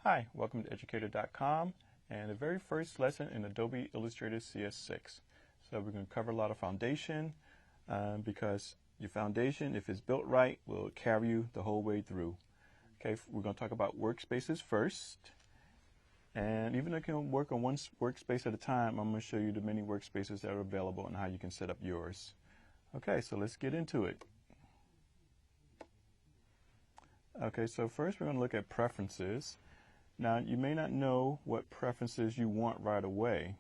Hi, welcome to educator.com and the very first lesson in Adobe Illustrator CS6. So we're going to cover a lot of foundation because your foundation, if it's built right, will carry you the whole way through. Okay, we're going to talk about workspaces first. And even though you can work on one workspace at a time, I'm going to show you the many workspaces that are available and how you can set up yours. Okay, so let's get into it. Okay, so first we're going to look at preferences. Now, you may not know what preferences you want right away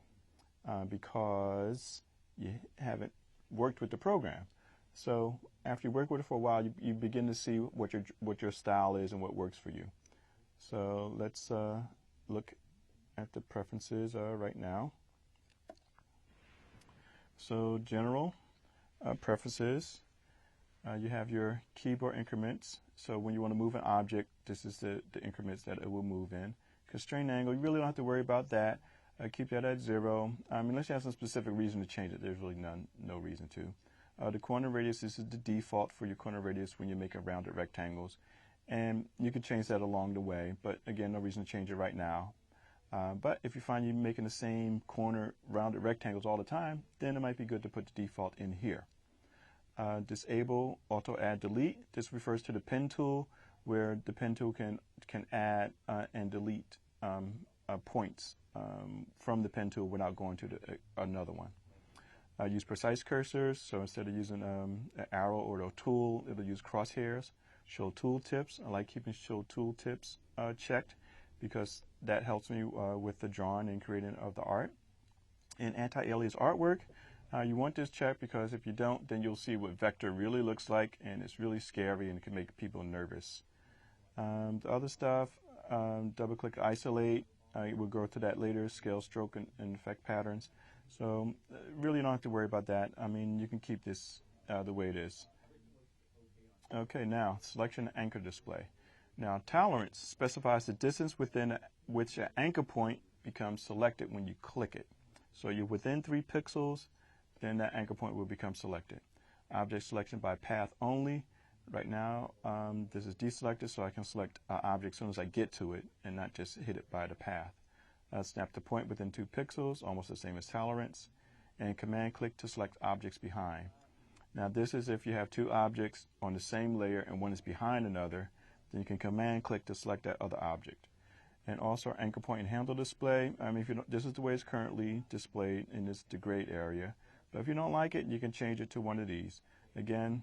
because you haven't worked with the program. So after you work with it for a while, you begin to see what your style is and what works for you. So let's look at the preferences right now. So general preferences. You have your keyboard increments. So when you want to move an object, this is the increments that it will move in. Constraint angle, you really don't have to worry about that. Keep that at 0. Unless you have some specific reason to change it, there's really no reason to. The corner radius, this is the default for your corner radius when you're making rounded rectangles. And you can change that along the way, but again, no reason to change it right now. But if you find you're making the same corner rounded rectangles all the time, then it might be good to put the default in here. Disable auto add delete. This refers to the pen tool, where the pen tool can add and delete points from the pen tool without going to another one. Use precise cursors. So instead of using an arrow or a tool, it'll use crosshairs. Show tooltips. I like keeping show tooltips checked because that helps me with the drawing and creating of the art. And anti-alias artwork. You want this checked because if you don't, then you'll see what vector really looks like, and it's really scary and it can make people nervous. The other stuff, double-click isolate. We'll go to that later. Scale, stroke, and effect patterns. So really don't have to worry about that. You can keep this the way it is. Okay, now selection and anchor display. Now tolerance specifies the distance within which an anchor point becomes selected when you click it. So you're within 3 pixels. Then that anchor point will become selected. Object selection by path only. Right now, this is deselected, so I can select object as soon as I get to it and not just hit it by the path. Snap to point within 2 pixels, almost the same as tolerance. And command click to select objects behind. Now this is if you have 2 objects on the same layer and one is behind another, then you can command click to select that other object. And also anchor point and handle display. If you don't, this is the way it's currently displayed in this degrade area. But if you don't like it, you can change it to one of these. Again,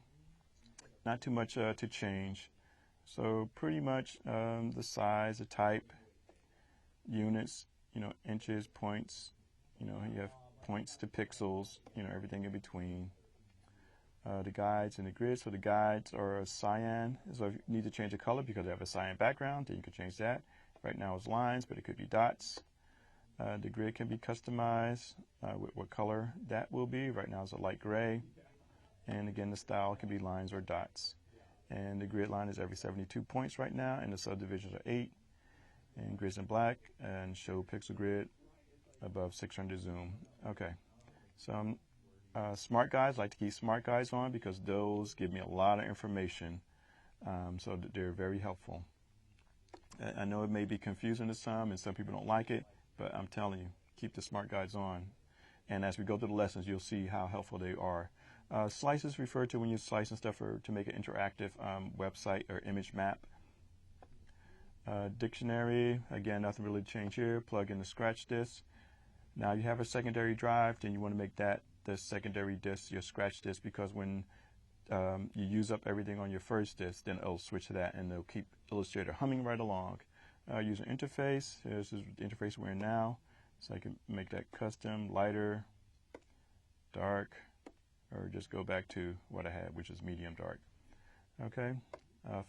not too much to change. So pretty much the size, the type, units, inches, points, you have points to pixels, everything in between. The guides and the grid. So the guides are a cyan. So if you need to change the color because they have a cyan background, then you can change that. Right now it's lines, but it could be dots. The grid can be customized with what color that will be. Right now it's a light gray. And again, the style can be lines or dots. And the grid line is every 72 points right now, and the subdivisions are 8. And grids in black, and show pixel grid above 600 zoom. Okay, so smart guides, I like to keep smart guides on because those give me a lot of information. So they're very helpful. I know it may be confusing to some, and some people don't like it. But I'm telling you, keep the smart guides on. And as we go through the lessons, you'll see how helpful they are. Slices refer to when you're slicing stuff to make an interactive website or image map. Dictionary, again, nothing really to change here. Plug in the scratch disk. Now you have a secondary drive, then you want to make that the secondary disk your scratch disk because when you use up everything on your first disk, then it'll switch to that and it'll keep Illustrator humming right along. User interface, this is the interface we're in now. So I can make that custom, lighter, dark, or just go back to what I had, which is medium dark. Okay,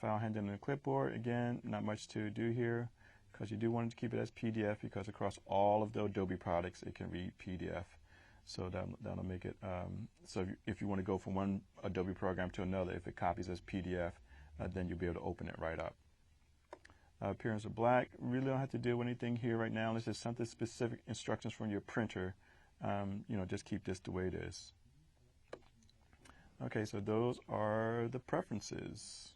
file handling and clipboard, again, not much to do here because you do want to keep it as PDF because across all of the Adobe products, it can read PDF. So that'll make it, so if you want to go from one Adobe program to another, if it copies as PDF, then you'll be able to open it right up. Appearance of black, really don't have to deal with anything here right now unless there's something specific instructions from your printer. Just keep this the way it is. Okay, so those are the preferences.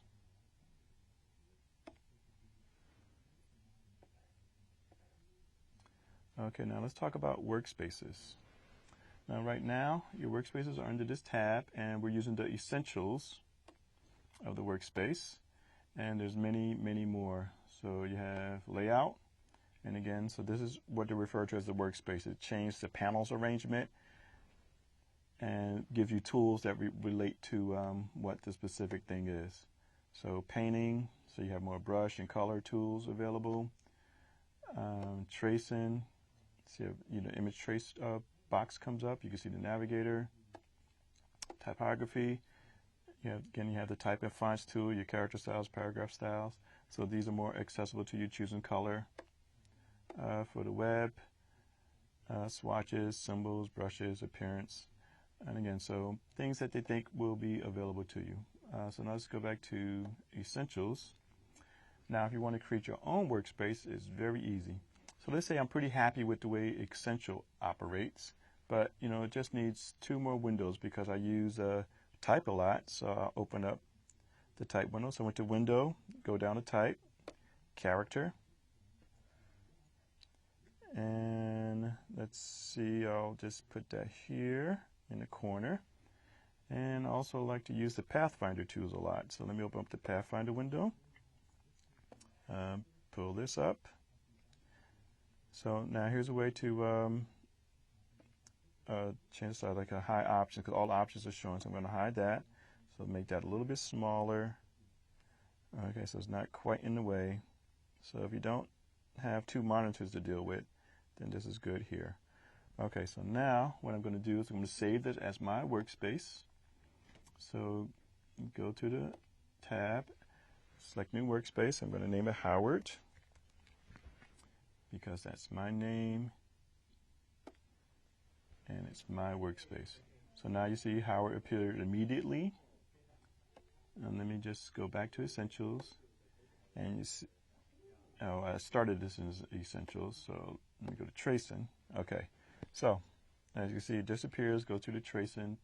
Okay, now let's talk about workspaces. Now right now, your workspaces are under this tab, and we're using the essentials of the workspace. And there's many, many more. So you have layout, and again, so this is what they refer to as the workspace. It changes the panels arrangement and gives you tools that relate to what the specific thing is. So painting, so you have more brush and color tools available. Tracing, see image trace box comes up. You can see the navigator. Typography, you have the type and fonts tool, your character styles, paragraph styles. So these are more accessible to you choosing color. For the web, swatches, symbols, brushes, appearance. And again, so things that they think will be available to you. So now let's go back to Essentials. Now, if you want to create your own workspace, it's very easy. So let's say I'm pretty happy with the way Essential operates, but it just needs 2 more windows because I use type a lot. So I'll open up the type window. So I went to Window, go down to Type, Character, and let's see. I'll just put that here in the corner. And I also like to use the Pathfinder tools a lot. So let me open up the Pathfinder window. Pull this up. So now here's a way to change the size, like a high option, because all the options are showing. So I'm going to hide that. So make that a little bit smaller. Okay, so it's not quite in the way. So if you don't have 2 monitors to deal with, then this is good here. Okay, so now what I'm going to do is I'm going to save this as my workspace. So go to the tab, select New Workspace. I'm going to name it Howard because that's my name and it's my workspace. So now you see Howard appeared immediately. And let me just go back to Essentials. And you see, I started this in Essentials, so let me go to Tracing. Okay, so as you can see, it disappears. Go to the Tracing.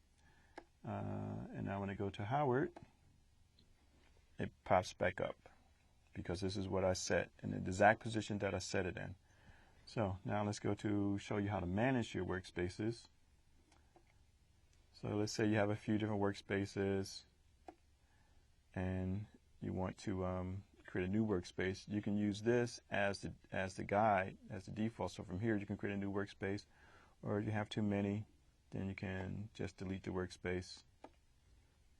And now when I go to Howard, it pops back up because this is what I set in the exact position that I set it in. So now let's go to show you how to manage your workspaces. So let's say you have a few different workspaces and you want to create a new workspace. You can use this as the guide, as the default. So from here you can create a new workspace, or if you have too many, then you can just delete the workspace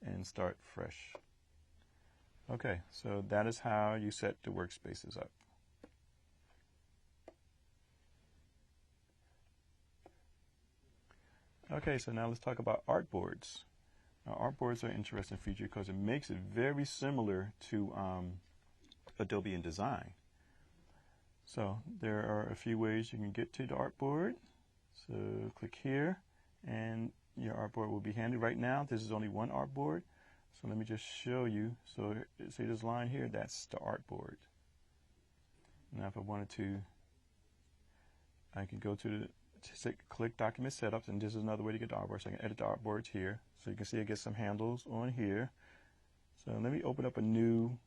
and start fresh. Okay, so that is how you set the workspaces up. Okay, so now let's talk about artboards. Now, artboards are an interesting feature because it makes it very similar to Adobe InDesign. So there are a few ways you can get to the artboard. So click here, and your artboard will be handy. Right now, this is only one artboard. So let me just show you. So see this line here? That's the artboard. Now if I wanted to, I can go to click Document Setups, and this is another way to get the artboard. So I can edit the artboards here. So you can see I get some handles on here. So let me open up a new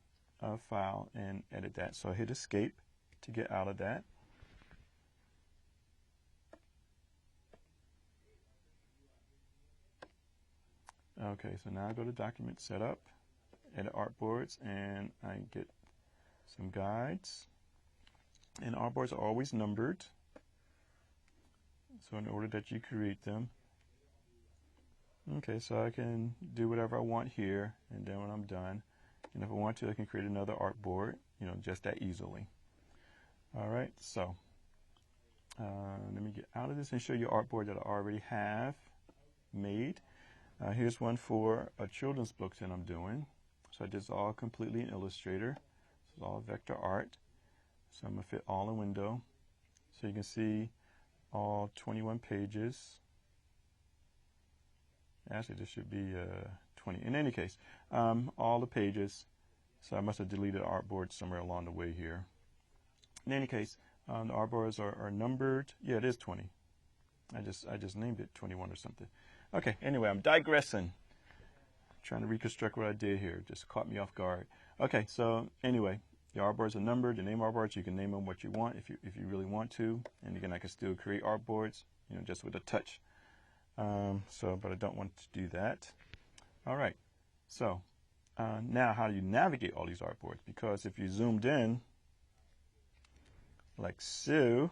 file and edit that. So I hit Escape to get out of that. Okay, so now I go to Document Setup, edit artboards, and I get some guides. And artboards are always numbered. So in order that you create them. Okay, so I can do whatever I want here, and then when I'm done, and if I want to, I can create another artboard, just that easily. All right, so let me get out of this and show you artboard that I already have made. Here's one for a children's book that I'm doing. So I did this all completely in Illustrator. This is all vector art. So I'm going to fit all in window. So you can see all 21 pages. Actually, this should be 20. In any case, all the pages. So I must have deleted artboard somewhere along the way here. In any case, the artboards are numbered. Yeah, it is 20. I just named it 21 or something. Okay, anyway, I'm digressing. Trying to reconstruct what I did here. Just caught me off guard. Okay, so anyway, The artboards are numbered. The name artboards, you can name them what you want if you really want to. And again, I can still create artboards, just with a touch. But I don't want to do that. All right. So now, how do you navigate all these artboards? Because if you zoomed in, like so,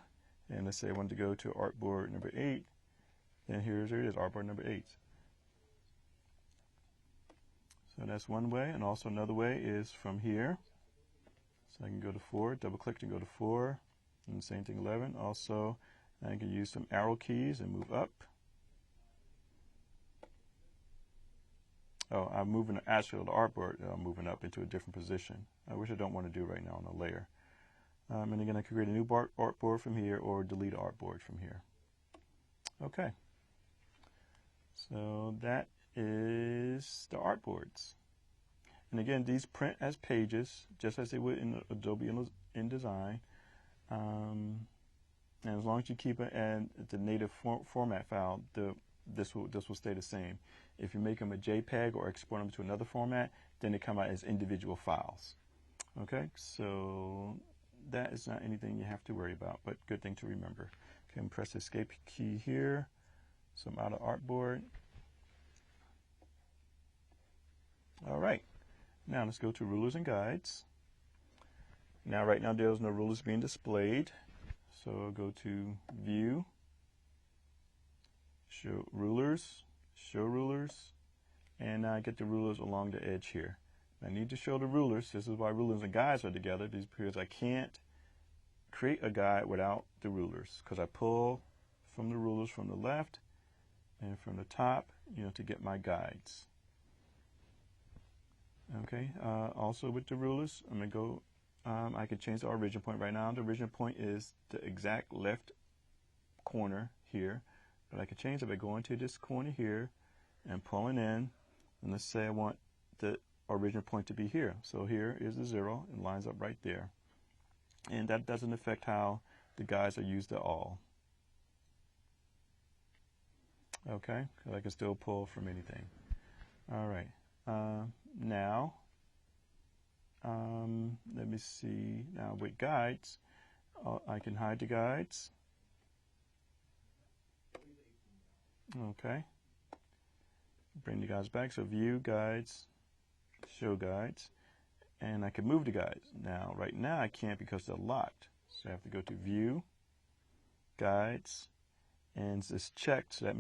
and let's say I wanted to go to artboard number 8, then there it is, artboard number 8. So that's one way, and also another way is from here. So I can go to 4, double click to go to 4, and the same thing 11. Also, I can use some arrow keys and move up. Oh, I'm moving actually the artboard, moving up into a different position, which I don't want to do right now on the layer. And again, I can create a new artboard from here or delete artboard from here. Okay. So that is the artboards. And again, these print as pages, just as they would in Adobe InDesign. And as long as you keep it at the native format file, this will stay the same. If you make them a JPEG or export them to another format, then they come out as individual files. Okay, so that is not anything you have to worry about, but good thing to remember. Okay, and press the escape key here. So I'm out of artboard. All right, now let's go to rulers and guides. Now, right now there's no rulers being displayed. So I'll go to View, Show Rulers, and I get the rulers along the edge here. I need to show the rulers. This is why rulers and guides are together, because I can't create a guide without the rulers, because I pull from the rulers from the left and from the top, to get my guides. Okay, also with the rulers, I'm going to go, I can change the origin point. Right now, the origin point is the exact left corner here, but I can change it by going to this corner here and pulling in, and let's say I want the origin point to be here. So here is the 0, and lines up right there. And that doesn't affect how the guides are used at all. Okay, because I can still pull from anything. All right, now, let me see. Now with guides, I can hide the guides. Okay, bring the guides back. So View, Guides, Show Guides, and I can move the guides. Now, right now I can't because they're locked. So I have to go to View, Guides, and it's checked. So that